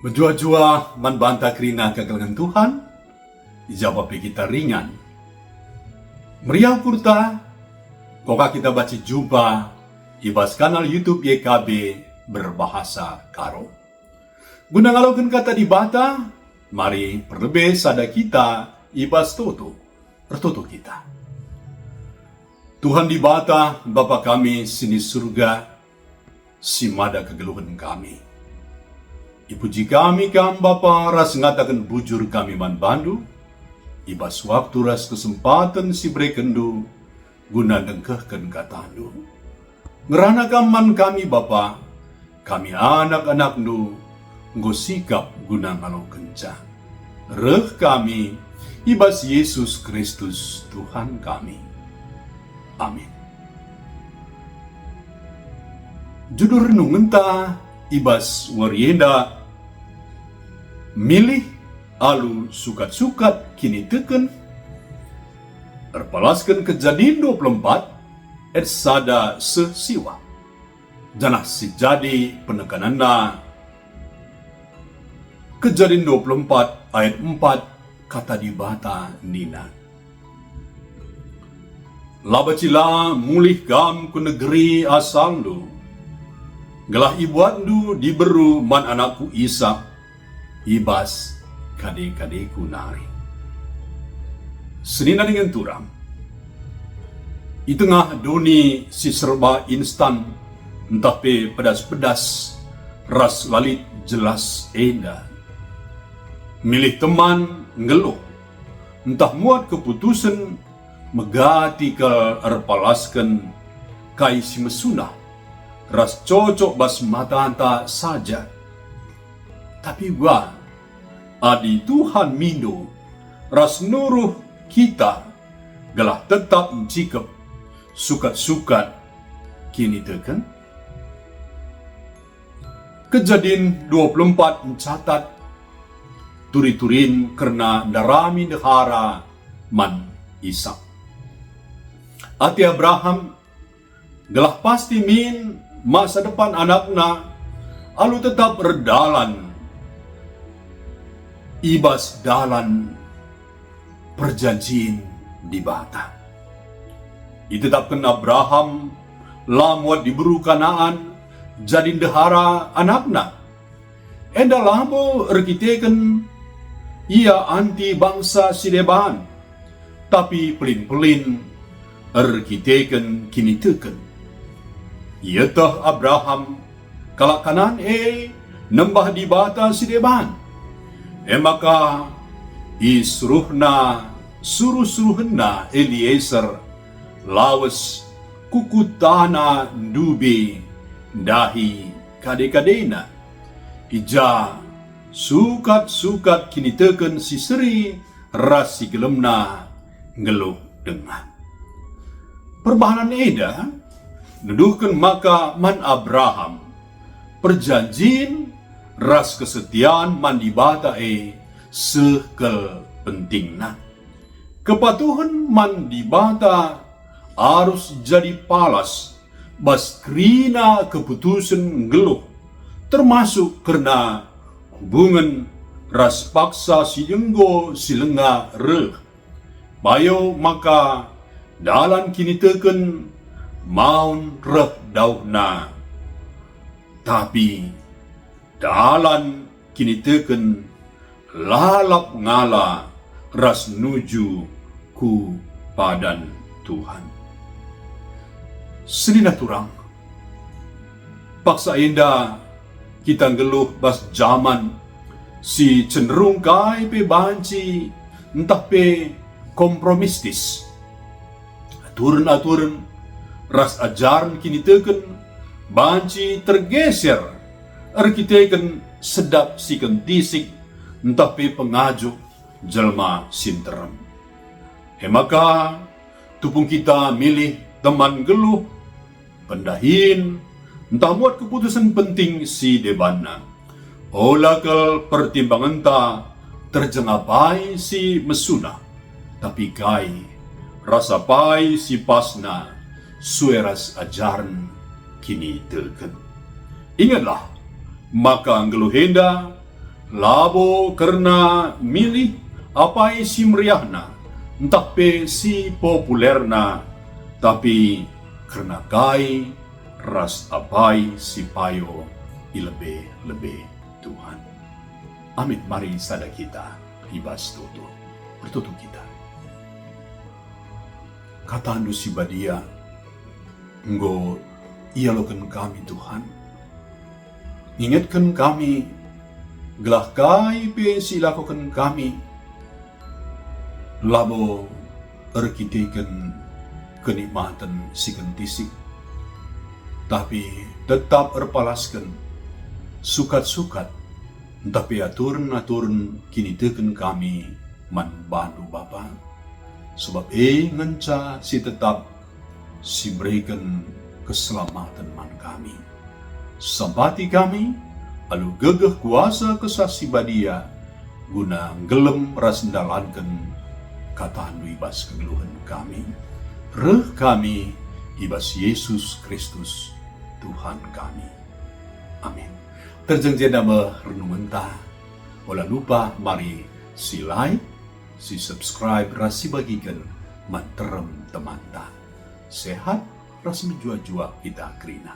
Bejua-jua manbanta kerina kagalangan Tuhan, dijawab kita ringan. Meriah kurta, koka kita baca jumpa ibas kanal YouTube YKB berbahasa Karo. Guna ngalaukan kata di bata, mari perlebih sada kita ibas toto, pertoto kita. Tuhan di bata, Bapa kami sini surga, simada kegeluhan kami. Ipuji kami kam Bapa ras ngatakan bujur kami man bandu, ibas waktu ras kesempatan si brekendu, guna dengkehkan katandu. Ngerana man kami Bapa, kami anak-anak nu, nggo sikap guna ngalau kenca. Reh kami, ibas Yesus Kristus Tuhan kami. Amin. Judul renungan ta ibas warienda milih alu sukat-sukat kini teken terpalaskan kejadian 24 sada sesiwa janah sejadi penekananna kejadian 24 ayat 4 kata di bata nina labacila mulih gam ku negeri asal lu gelah ibuandu diberu man anakku Isa, ibas kade-kadeku nari. Senina dengan turang, di tengah doni si serba instan, entah pe pedas-pedas, ras lalit jelas eda. Milih teman ngeluh, entah muat keputusan, megati ke erpalaskan, kai si mesunah, ras cocok bas mata anta saja. Tapi gua, adi Tuhan mindo, ras nuruh kita, gelah tetap mencikap, sukat-sukat, kini teken. Kejadian 24 mencatat, turi-turin karena darami dehara man Ishak. Ati Abraham, gelah pasti min masa depan anakna alu tetap berdalan ibas dalan perjanjian di bata. Ditetapkan Abraham lamuat diburu Kanaan jadi dehara anakna. Enda lamo erkiteken ia anti bangsa sideban, tapi pelin-pelin erkiteken kini teken. Ietah Abraham kalak kanan nembah di bata si deban. Maka suruh-suruhna Eliezer lawas kukutana dubi dahi kade-kadena. Ija sukat-sukat kini teken si seri ras si gelemna ngeluh dengan. Perbahanan eda nuduhkan maka man Abraham perjanjian ras kesetiaan man dibata sekel pentingna. Kepatuhan man dibata harus jadi palas bas krina keputusan ngeluh termasuk karena hubungan ras paksa si jenggo silenga reh. Bayo maka dalan kini teken maun reh dauhna, tapi dalan kini teken lalap ngala ras nuju ku padan Tuhan. Senina turang, paksa indah kita ngeluh bas zaman si cenderung kai pe banci entah pe kompromistis. Aturan-aturan ras ajaran kini teken banci tergeser arkiteken sedap si kentisik entah pe pengajuk jelma sinterem. Maka tupung kita milih teman geluh pendahin entah muat keputusan penting si debana. Olakal pertimbangan ta terjengapai si mesuna, tapi kai rasa pai si pasna sueras ajaran kini teken. Ingatlah, maka ngeluhenda Labo karena milih apa si meriahna, entah pe si populerna, tapi karena kai ras apai si payo ilebe-lebe Tuhan. Amit mari sada kita ibas tutu bertutu kita. Kata anu si badia, nggo ialokan kami Tuhan. Ingatkan kami, gelah kai pe silakukan kami. Labo erkitekan kenikmatan sikan tisik, tapi tetap erpalaskan sukat-sukat, tapi aturun kini teken kami man bantu Bapa. Sebab ngenca si tetap si berikan keselamatan man kami. Sampati kami, alu gegeh kuasa kesasi badia, guna gelem rasendalankan kataan ibas kegeluhan kami. Reh kami, ibas Yesus Kristus, Tuhan kami. Amin. Terjengjen nama renungan ta. Olah lupa mari si like, si subscribe, rasi bagikan manterem teman ta. Sehat, ras menjua-jua kita kerina.